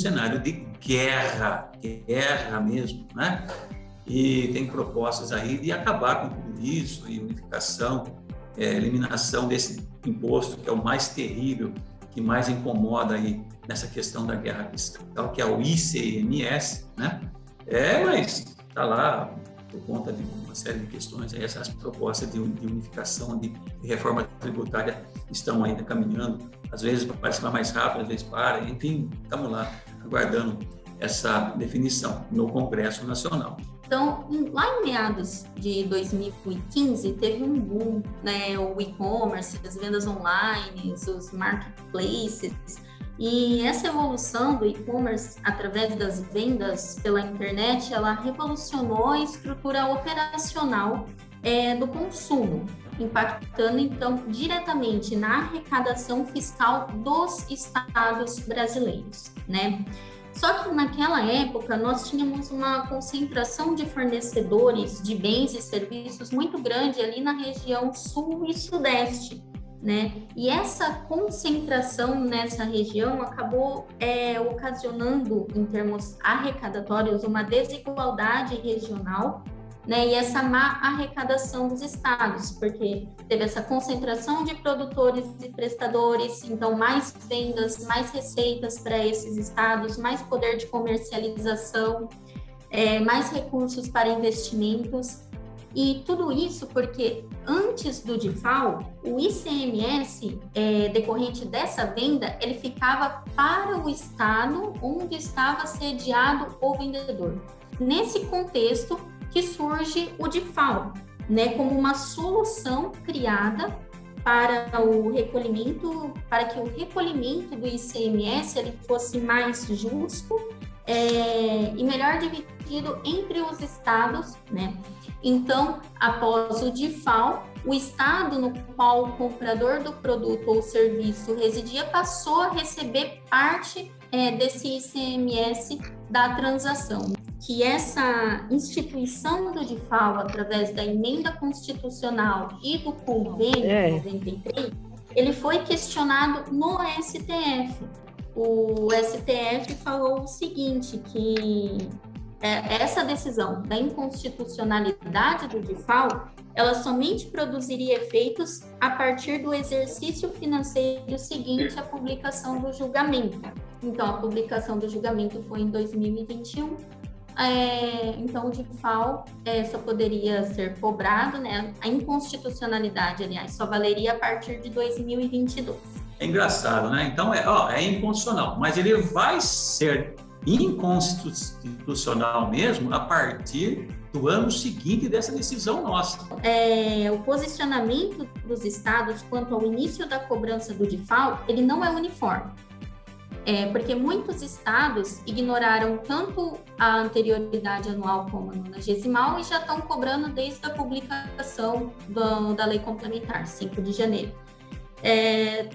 cenário de guerra mesmo, né? E tem propostas aí de acabar com tudo isso, e unificação, eliminação desse imposto que é o mais terrível, que mais incomoda aí nessa questão da guerra fiscal, que é o ICMS, né? Mas está lá por conta de uma série de questões, aí essas propostas de unificação, de reforma tributária estão ainda caminhando, às vezes parece que vai mais rápido, às vezes para, enfim, estamos lá aguardando essa definição no Congresso Nacional. Então, lá em meados de 2015, teve um boom, né? O e-commerce, as vendas online, os marketplaces, e essa evolução do e-commerce através das vendas pela internet, ela revolucionou a estrutura operacional do consumo, impactando, então, diretamente na arrecadação fiscal dos estados brasileiros, né? Só que naquela época nós tínhamos uma concentração de fornecedores de bens e serviços muito grande ali na região sul e sudeste, né? E essa concentração nessa região acabou ocasionando, em termos arrecadatórios, uma desigualdade regional, né? E essa má arrecadação dos estados, porque teve essa concentração de produtores e prestadores, então mais vendas, mais receitas para esses estados, mais poder de comercialização, mais recursos para investimentos, e tudo isso porque antes do DIFAL, o ICMS decorrente dessa venda, ele ficava para o estado onde estava sediado o vendedor. Nesse contexto que surge o DIFAL, né, como uma solução criada para o recolhimento, para que o recolhimento do ICMS ele fosse mais justo e melhor dividido entre os estados, né? Então, após o DIFAL, o estado no qual o comprador do produto ou serviço residia passou a receber parte desse ICMS da transação. Que essa instituição do DIFAL, através da emenda constitucional e do convênio 93, ele foi questionado no STF. O STF falou o seguinte, que essa decisão da inconstitucionalidade do DIFAL, ela somente produziria efeitos a partir do exercício financeiro seguinte à publicação do julgamento. Então, a publicação do julgamento foi em 2021, então o DIFAL só poderia ser cobrado, né? A inconstitucionalidade, aliás, só valeria a partir de 2022. É engraçado, né? Então, é inconstitucional, mas ele vai ser inconstitucional mesmo a partir do ano seguinte dessa decisão nossa. O posicionamento dos estados quanto ao início da cobrança do DIFAL, ele não é uniforme. Porque muitos estados ignoraram tanto a anterioridade anual como a nonagesimal e já estão cobrando desde a publicação da Lei Complementar, 5 de janeiro.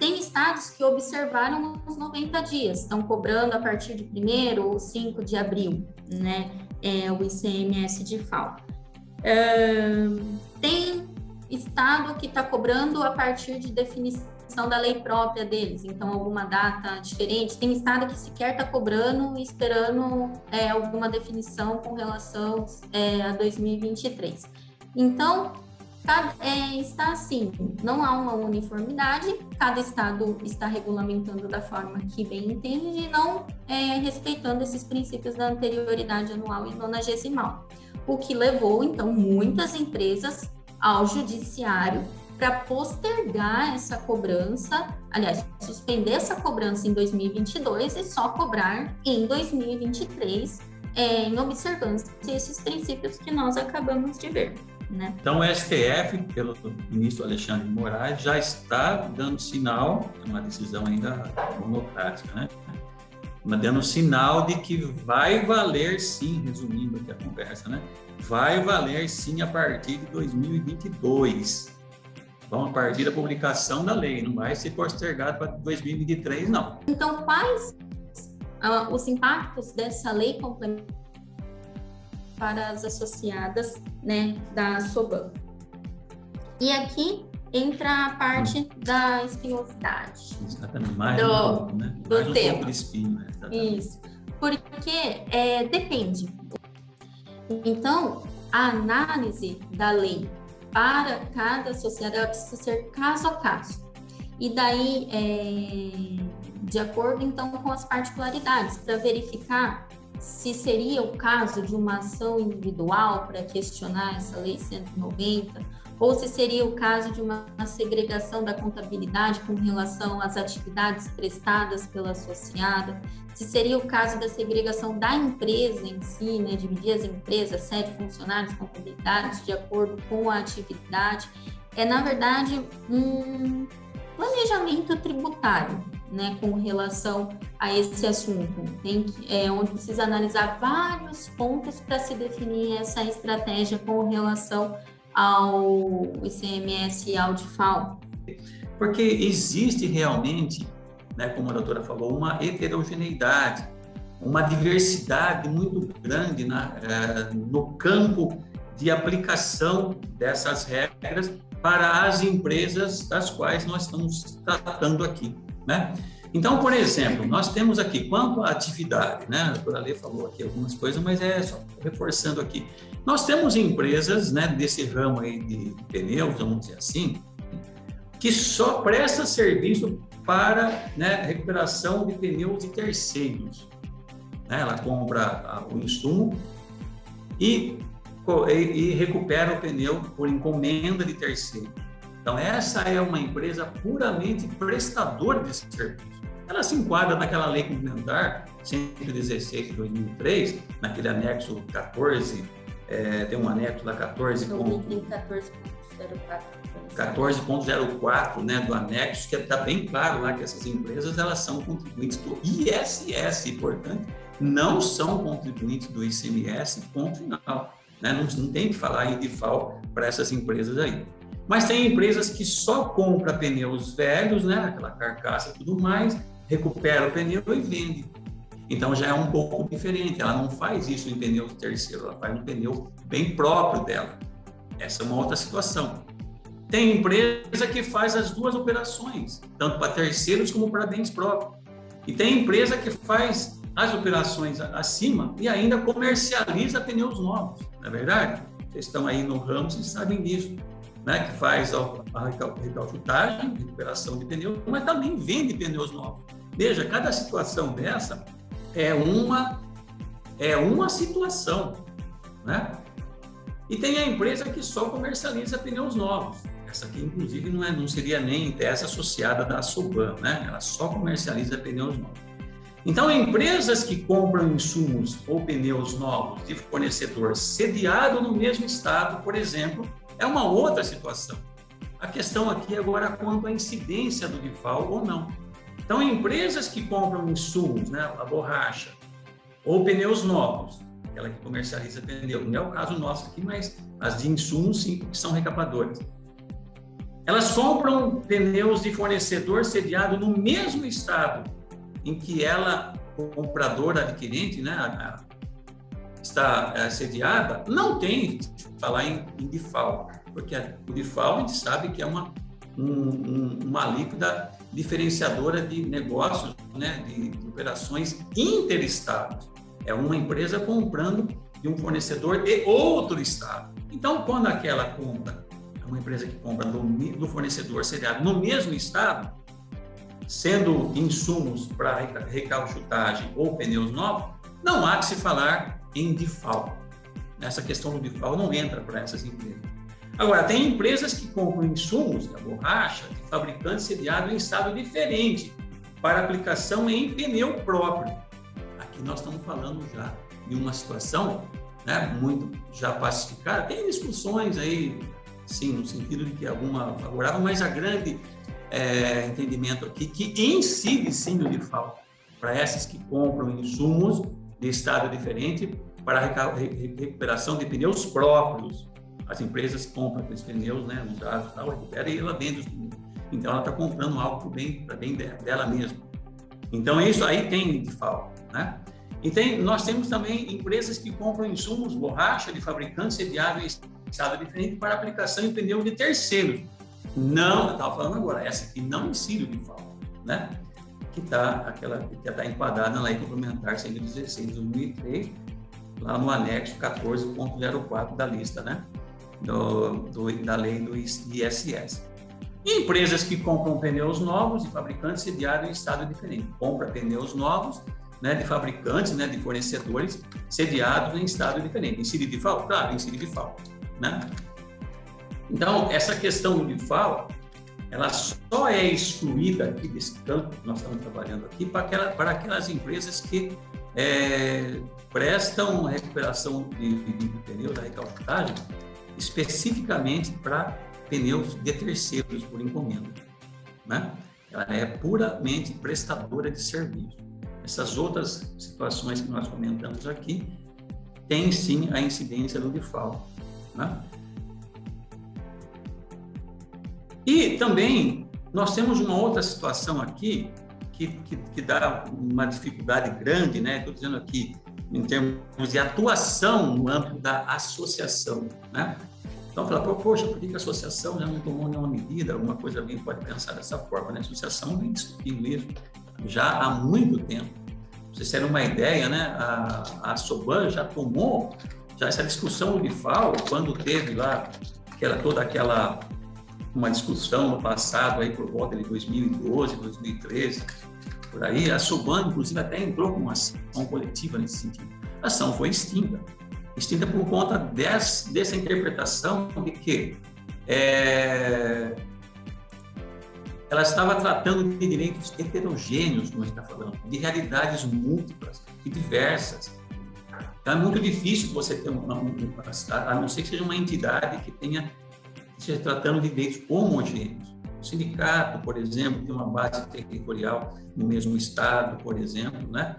Tem estados que observaram os 90 dias, estão cobrando a partir de 1º ou 5 de abril, né? O ICMS DIFAL. Tem estado que está cobrando a partir de definição da lei própria deles, então alguma data diferente. Tem estado que sequer está cobrando e esperando alguma definição com relação a 2023. Então, está assim, não há uma uniformidade, cada estado está regulamentando da forma que bem entende e não respeitando esses princípios da anterioridade anual e nonagesimal, o que levou, então, muitas empresas ao judiciário para postergar essa cobrança, aliás, suspender essa cobrança em 2022 e só cobrar em 2023, em observância a esses princípios que nós acabamos de ver, né? Então, o STF, pelo ministro Alexandre de Moraes, já está dando sinal, uma decisão ainda monocrática, né? Mas dando sinal de que vai valer sim, resumindo aqui a conversa, né? Vai valer sim a partir de 2022. Vão a partir da publicação da lei, não vai ser postergado para 2023, não. Então, quais os impactos dessa lei complementar para as associadas, né, da SOBAM? E aqui entra a parte da espinhosidade. Exatamente, mais do um pouco, né? Do mais um tema. pouco de espinho, né? Isso. Porque depende. Então, a análise da lei para cada sociedade precisa ser caso a caso. E daí, de acordo, então, com as particularidades, para verificar se seria o caso de uma ação individual para questionar essa lei 190, ou se seria o caso de uma segregação da contabilidade com relação às atividades prestadas pela associada, se seria o caso da segregação da empresa em si, né, dividir as empresas, sede, funcionários, contabilidades, de acordo com a atividade. Na verdade, um planejamento tributário, né, com relação a esse assunto, onde precisa analisar vários pontos para se definir essa estratégia com relação ao ICMS e ao DIFAL. Porque existe realmente, né, como a doutora falou, uma heterogeneidade, uma diversidade muito grande no campo de aplicação dessas regras para as empresas das quais nós estamos tratando aqui, né? Então, por exemplo, nós temos aqui, quanto à atividade, né? A doutora Lê falou aqui algumas coisas, mas só reforçando aqui. Nós temos empresas, né, desse ramo aí de pneus, vamos dizer assim, que só presta serviço para, né, recuperação de pneus de terceiros, né? Ela compra o insumo e recupera o pneu por encomenda de terceiro. Então, essa é uma empresa puramente prestadora de serviço. Ela se enquadra naquela lei complementar 116 de 2003, naquele anexo 14, tem um anexo da 14.04, né, do anexo, que está bem claro lá que essas empresas elas são contribuintes do ISS, portanto, não são contribuintes do ICMS, ponto final. Né? Não tem que falar em DIFAL para essas empresas aí. Mas tem empresas que só compram pneus velhos, né? Aquela carcaça e tudo mais, recupera o pneu e vende. Então já é um pouco diferente, ela não faz isso em pneu terceiro, ela faz um pneu bem próprio dela. Essa é uma outra situação. Tem empresa que faz as duas operações, tanto para terceiros como para bens próprios. E tem empresa que faz as operações acima e ainda comercializa pneus novos, não é verdade? Vocês estão aí no ramo, vocês sabem disso, né? Que faz a recalchutagem, recuperação de pneus, mas também vende pneus novos. Veja, cada situação dessa é uma situação, né? E tem a empresa que só comercializa pneus novos. Essa aqui, inclusive, não seria nem essa associada da Soban, né? Ela só comercializa pneus novos. Então, empresas que compram insumos ou pneus novos de fornecedor sediado no mesmo estado, por exemplo, é uma outra situação. A questão aqui agora é quanto à incidência do DIFAL ou não. Então, empresas que compram insumos, né, a borracha, ou pneus novos, aquela que comercializa pneu, não é o caso nosso aqui, mas as de insumos, sim, que são recapadoras. Elas compram pneus de fornecedor sediado no mesmo estado em que ela, compradora, adquirente, né, está sediada, não tem que falar em DIFAL, porque o DIFAL a gente sabe que é uma alíquota diferenciadora de negócios, né, de operações interestados. É uma empresa comprando de um fornecedor de outro estado. Então, quando aquela compra, é uma empresa que compra do fornecedor sediado no mesmo estado, sendo insumos para recalchutagem ou pneus novos, não há que se falar em DIFAL. Essa questão do DIFAL não entra para essas empresas. Agora, tem empresas que compram insumos da borracha de fabricante sediado em estado diferente para aplicação em pneu próprio. Aqui nós estamos falando já de uma situação, né, muito já pacificada. Tem discussões aí, sim, no sentido de que alguma favorável, mas a grande entendimento aqui que incide sim no DIFAL para essas que compram insumos de estado diferente para recuperação de pneus próprios. As empresas compram aqueles pneus, né, usados, tal, recupera e ela vende os pneus. Então ela está comprando algo para bem dela mesma. Então isso aí tem DIFAL, né? E nós temos também empresas que compram insumos, borracha de fabricante sediado em estado diferente para aplicação em pneu de terceiros. Não, eu estava falando agora, essa aqui não incide o DIFAL, né? que está enquadrada na Lei Complementar 116 de 2003, lá no anexo 14.04 da lista, né? Da lei do ISS. E empresas que compram pneus novos de fabricantes sediados em estado diferente. Compra pneus novos, né, de fabricantes, né, de fornecedores sediados em estado diferente. Incide de FAO? Claro, incide de FAO, né? Então, essa questão do DIFAL, ela só é excluída aqui desse campo que nós estamos trabalhando aqui para aquelas empresas que prestam recuperação de pneus, da recalcutagem, especificamente para pneus de terceiros por encomenda, né? Ela é puramente prestadora de serviço. Essas outras situações que nós comentamos aqui têm sim a incidência do DIFAL, né? E também nós temos uma outra situação aqui que dá uma dificuldade grande, né? Estou dizendo aqui em termos de atuação no âmbito da associação, né? Então, falar, poxa, por que a associação já não tomou nenhuma medida? Alguma coisa alguém pode pensar dessa forma, né? A associação vem discutindo isso já há muito tempo. Pra vocês terem uma ideia, né? A Soban já tomou essa discussão do DIFAL, quando teve lá uma discussão no passado, aí por volta de 2012, 2013, por aí, a Soban, inclusive, até entrou com uma ação coletiva nesse sentido. A ação foi extinta por conta dessa interpretação de que ela estava tratando de direitos heterogêneos, como a gente está falando, de realidades múltiplas e diversas. Então, é muito difícil você ter a não ser que seja uma entidade que esteja tratando de direitos homogêneos. O sindicato, por exemplo, tem uma base territorial no mesmo estado, por exemplo, né?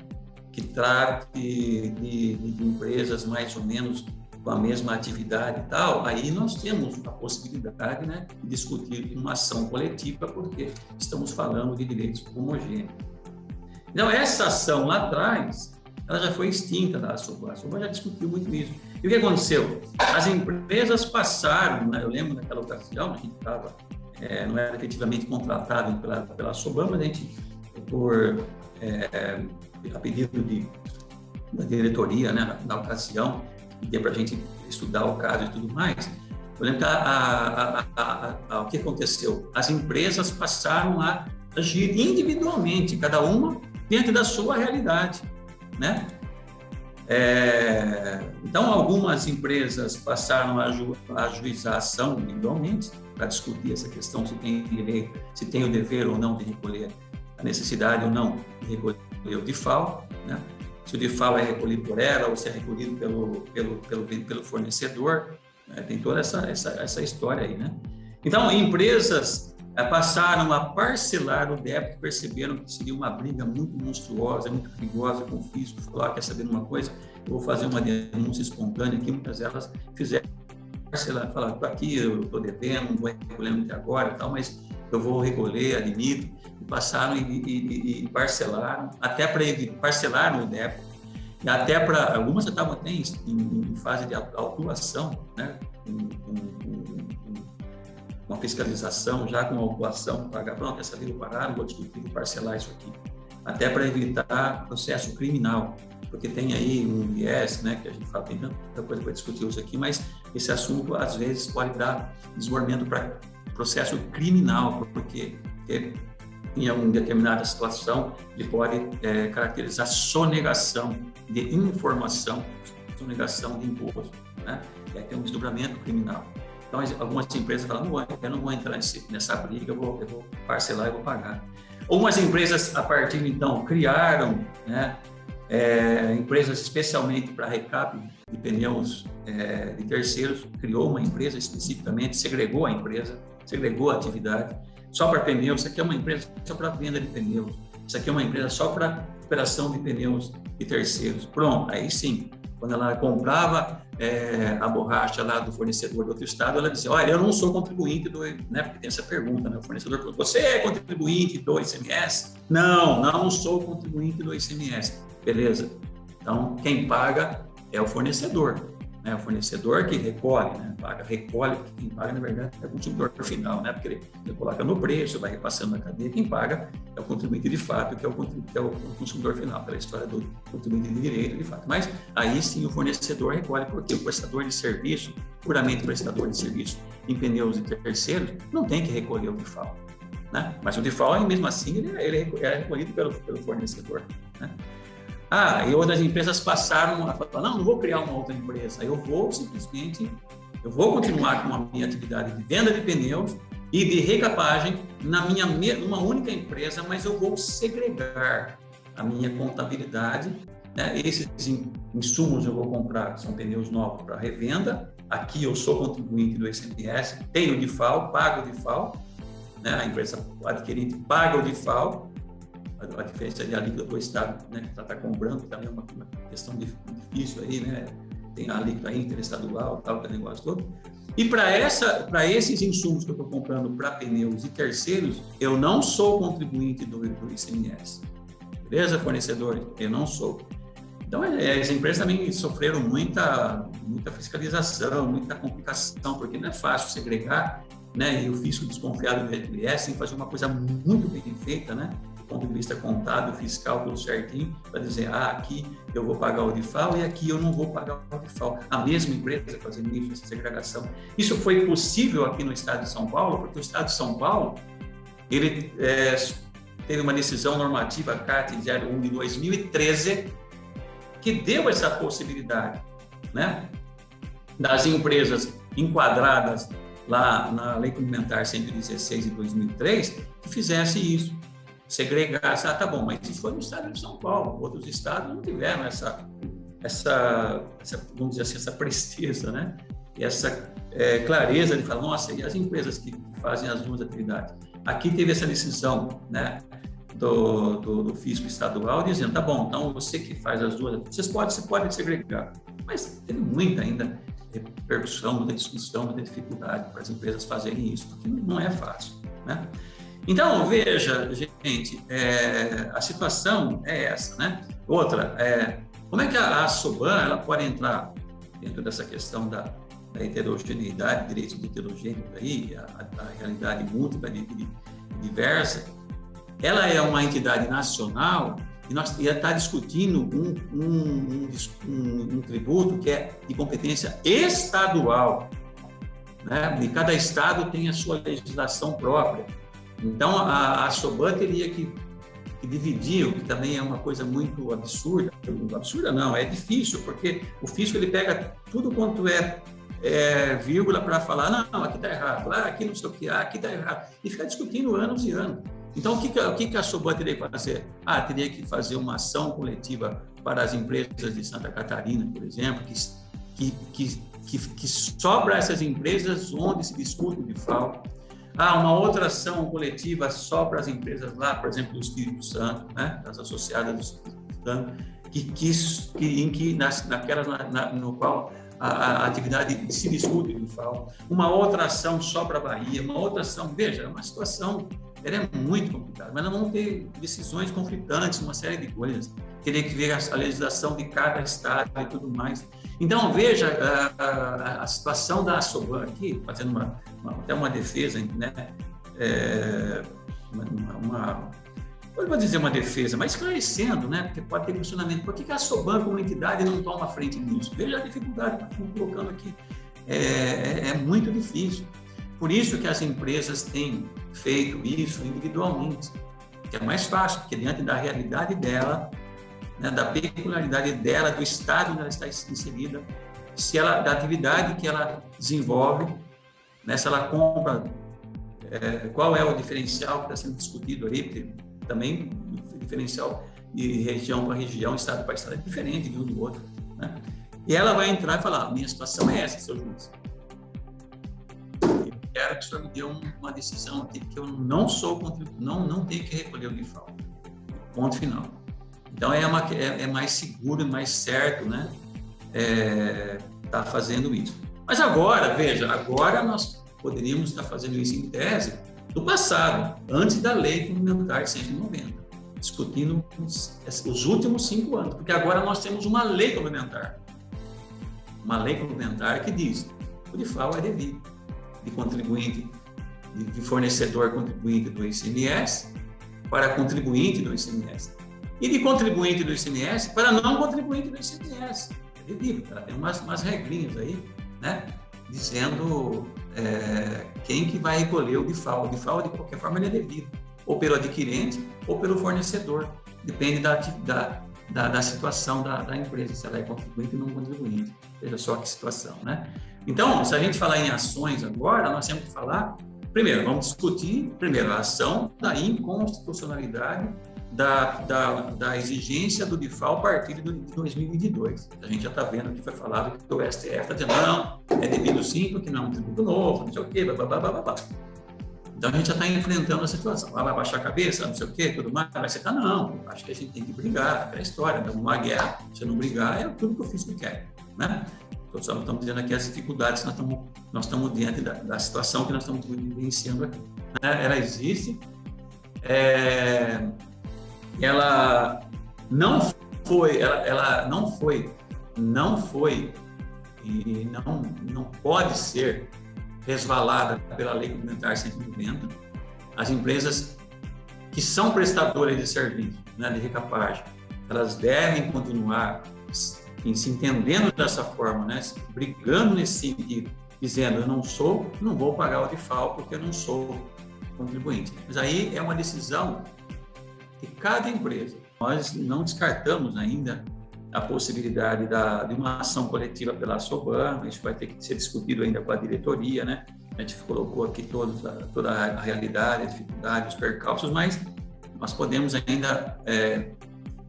Que trate de empresas mais ou menos com a mesma atividade e tal, aí nós temos a possibilidade, né, de discutir uma ação coletiva, porque estamos falando de direitos homogêneos. Então, essa ação lá atrás, ela já foi extinta da Soban. A Soban já discutiu muito isso. E o que aconteceu? As empresas passaram, né, eu lembro naquela ocasião, a gente estava, não era efetivamente contratado pela Soban, mas a gente, a pedido da diretoria, né, na ocasião, que para a gente estudar o caso e tudo mais, eu lembro que o que aconteceu? As empresas passaram a agir individualmente, cada uma dentro da sua realidade, né? Então, algumas empresas passaram a ajuizar a ação individualmente para discutir essa questão, se tem o dever ou não de recolher, a necessidade ou não de recolher o DIFAL, né? Se o DIFAL é recolhido por ela ou se é recolhido pelo fornecedor, né? Tem toda essa história aí, né? Então, empresas passaram a parcelar o débito, perceberam que seria uma briga muito monstruosa, muito perigosa com o fisco, falaram, quer saber de uma coisa? Eu vou fazer uma denúncia espontânea aqui, muitas delas fizeram parcelar, falaram, aqui eu estou devendo, não vou recolhendo até agora e tal, mas eu vou recolher, admito, e passaram e parcelaram, até para parcelaram o débito, e até para, algumas já estavam até em fase de autuação, né? Uma fiscalização, já com autuação, pagar, pronto, essa vida eu parar, vou discutir, vou parcelar isso aqui, até para evitar processo criminal, porque tem aí um viés, né, que a gente fala, tem tanta coisa para discutir isso aqui, mas esse assunto, às vezes, pode dar desenvolvimento para processo criminal, porque em alguma determinada situação ele pode caracterizar sonegação de informação, sonegação de imposto, né? E aí tem um desdobramento criminal. Então, algumas empresas falam, eu não vou entrar nessa briga, eu vou parcelar e vou pagar. Algumas empresas, a partir então, criaram, né, empresas especialmente para recap de pneus de terceiros, criou uma empresa especificamente, segregou a empresa, segregou a atividade, só para pneus, isso aqui é uma empresa só para venda de pneus, isso aqui é uma empresa só para operação de pneus de terceiros. Pronto, aí sim, quando ela comprava a borracha lá do fornecedor do outro estado, ela dizia, olha, eu não sou contribuinte do, né, porque tem essa pergunta, né, o fornecedor perguntou, você é contribuinte do ICMS? Não sou contribuinte do ICMS. Beleza, então quem paga é o fornecedor, né? O fornecedor que recolhe, né? Recolhe, quem paga, na verdade, é o consumidor final, né? Porque ele coloca no preço, vai repassando na cadeia, quem paga é o contribuinte de fato, que é o consumidor final, pela história do contribuinte de direito, de fato. Mas aí sim o fornecedor recolhe, porque o prestador de serviço, puramente prestador de serviço em pneus de terceiros, não tem que recolher o DIFAL, né? Mas o DIFAL, mesmo assim, ele é recolhido pelo fornecedor, né? E outras empresas passaram a falar, não vou criar uma outra empresa, eu vou continuar com a minha atividade de venda de pneus e de recapagem numa única empresa, mas eu vou segregar a minha contabilidade, né? Esses insumos eu vou comprar, são pneus novos para revenda, aqui eu sou contribuinte do ICMS, tenho o DIFAL, pago o DIFAL, né? A empresa adquirente paga o DIFAL, a diferença de alíquota do Estado, né, que está comprando, também é uma questão difícil aí, né? Tem a alíquota interestadual, tal, aquele negócio todo. E para esses insumos que eu estou comprando para pneus e terceiros, eu não sou contribuinte do ICMS. Beleza, fornecedores? Eu não sou. Então, as empresas também sofreram muita fiscalização, muita complicação, porque não é fácil segregar, né? E o fisco desconfiado do ICMS tem que fazer uma coisa muito bem feita, né? Do ponto de vista contábil, fiscal, tudo certinho, para dizer, aqui eu vou pagar o DIFAL e aqui eu não vou pagar o DIFAL. A mesma empresa fazendo isso, essa segregação. Isso foi possível aqui no estado de São Paulo, porque o estado de São Paulo, ele teve uma decisão normativa, CAT 01 de 2013, que deu essa possibilidade, né, das empresas enquadradas lá na Lei Complementar 116 de 2003, que fizesse isso, segregasse. Tá bom, mas isso foi no estado de São Paulo, outros estados não tiveram essa vamos dizer assim, essa presteza, né, e essa clareza de falar, nossa, e as empresas que fazem as duas atividades? Aqui teve essa decisão, né, do fisco estadual, dizendo, tá bom, então você que faz as duas, você pode segregar, mas teve muita ainda repercussão, muita discussão, muita dificuldade para as empresas fazerem isso, porque não é fácil, né? Então, veja, gente, a situação é essa, né? Outra, como é que a SOBAN ela pode entrar dentro dessa questão da heterogeneidade, direitos de heterogêneos aí, a realidade múltipla e diversa? Ela é uma entidade nacional e nós está discutindo um tributo que é de competência estadual, né? E cada estado tem a sua legislação própria. Então, a SOBAN teria que dividir, o que também é uma coisa muito absurda. Absurda não, é difícil, porque o fisco ele pega tudo quanto vírgula para falar, não, aqui está errado, aqui não sei o que, aqui está errado, e ficar discutindo anos e anos. Então, o que a SOBAN teria que fazer? Teria que fazer uma ação coletiva para as empresas de Santa Catarina, por exemplo, que sobra essas empresas onde se discute o DIFAL. Uma outra ação coletiva só para as empresas lá, por exemplo, do Espírito Santo, né? As associadas do Espírito Santo, no qual a atividade se discute o DIFAL. Uma outra ação só para a Bahia, uma outra ação, veja, é uma situação, ela é muito complicada, mas nós vamos ter decisões conflitantes, uma série de coisas. Teria que ver a legislação de cada estado e tudo mais. Então, veja a situação da SOBAN aqui, fazendo até uma defesa, né? Eu vou dizer uma defesa, mas esclarecendo, né? Porque pode ter questionamento. Por que a SOBAN, como entidade, não toma frente nisso? Veja a dificuldade que estamos colocando aqui. É muito difícil. Por isso que as empresas têm feito isso individualmente, que é mais fácil, porque diante da realidade dela, né, da peculiaridade dela, do estado onde ela está inserida, da atividade que ela desenvolve, né, se ela compra, qual é o diferencial que está sendo discutido aí, porque também o diferencial de região para região, estado para estado é diferente de um do outro, né? E ela vai entrar e falar, minha situação é essa, seu juiz. Quero que o senhor me dê uma decisão aqui, que eu não tenho que recolher o DIFAL. Ponto final. Então, é mais seguro, mais certo, né? Tá fazendo isso. Mas agora, veja, agora nós poderíamos estar fazendo isso em tese do passado, antes da Lei Complementar 190, discutindo os últimos 5 anos, porque agora nós temos uma lei complementar. uma lei complementar que diz que o DIFAL é devido de contribuinte, de fornecedor contribuinte do ICMS para contribuinte do ICMS e de contribuinte do ICMS para não contribuinte do ICMS. É devido, ela tem umas regrinhas aí, né, dizendo quem que vai recolher o DIFAL. O DIFAL, de qualquer forma, ele é devido, ou pelo adquirente ou pelo fornecedor, depende da situação da empresa, se ela é contribuinte ou não contribuinte. Veja só que situação, né? Então, se a gente falar em ações agora, nós temos que falar, primeiro, vamos discutir, primeiro, a ação da inconstitucionalidade da exigência do DIFAL a partir de 2022. A gente já está vendo que foi falado que o STF está dizendo, não, é devido sim, porque não é um tributo novo, não sei o quê, blá, blá, blá, blá, blá. Então, a gente já está enfrentando a situação. Vai baixar a cabeça, não sei o quê, tudo mais. Vai ser, não, acho que a gente tem que brigar, é a história, estamos numa guerra, se não brigar, é tudo que eu fiz que quero, né? Então, só estamos dizendo aqui as dificuldades que nós estamos diante da situação que nós estamos vivenciando aqui. Ela existe, ela não foi e não pode ser resvalada pela Lei Complementar 190. As empresas que são prestadoras de serviço, né, de recapagem, elas devem continuar se entendendo dessa forma, né, brigando nesse sentido, dizendo, eu não vou pagar o DIFAL porque eu não sou contribuinte. Mas aí é uma decisão de cada empresa. Nós não descartamos ainda a possibilidade de uma ação coletiva pela SOBAN, isso vai ter que ser discutido ainda com a diretoria, né? A gente colocou aqui toda a realidade, a dificuldade, os percalços, mas nós podemos ainda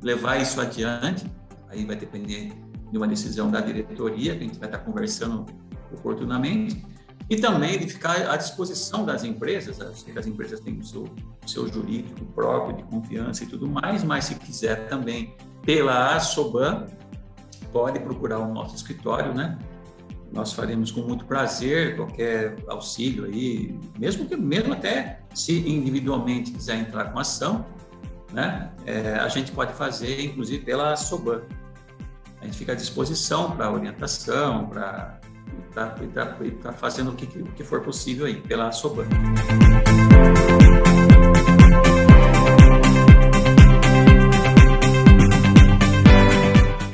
levar isso adiante, aí vai depender de uma decisão da diretoria, que a gente vai estar conversando oportunamente, e também de ficar à disposição das empresas, as empresas têm o seu jurídico próprio, de confiança e tudo mais, mas se quiser também pela SOBAN, pode procurar o nosso escritório, né? Nós faremos com muito prazer qualquer auxílio aí, mesmo até se individualmente quiser entrar com ação, né? A gente pode fazer, inclusive, pela SOBAN. A gente fica à disposição para orientação, para fazendo o que for possível aí, pela SOBAN.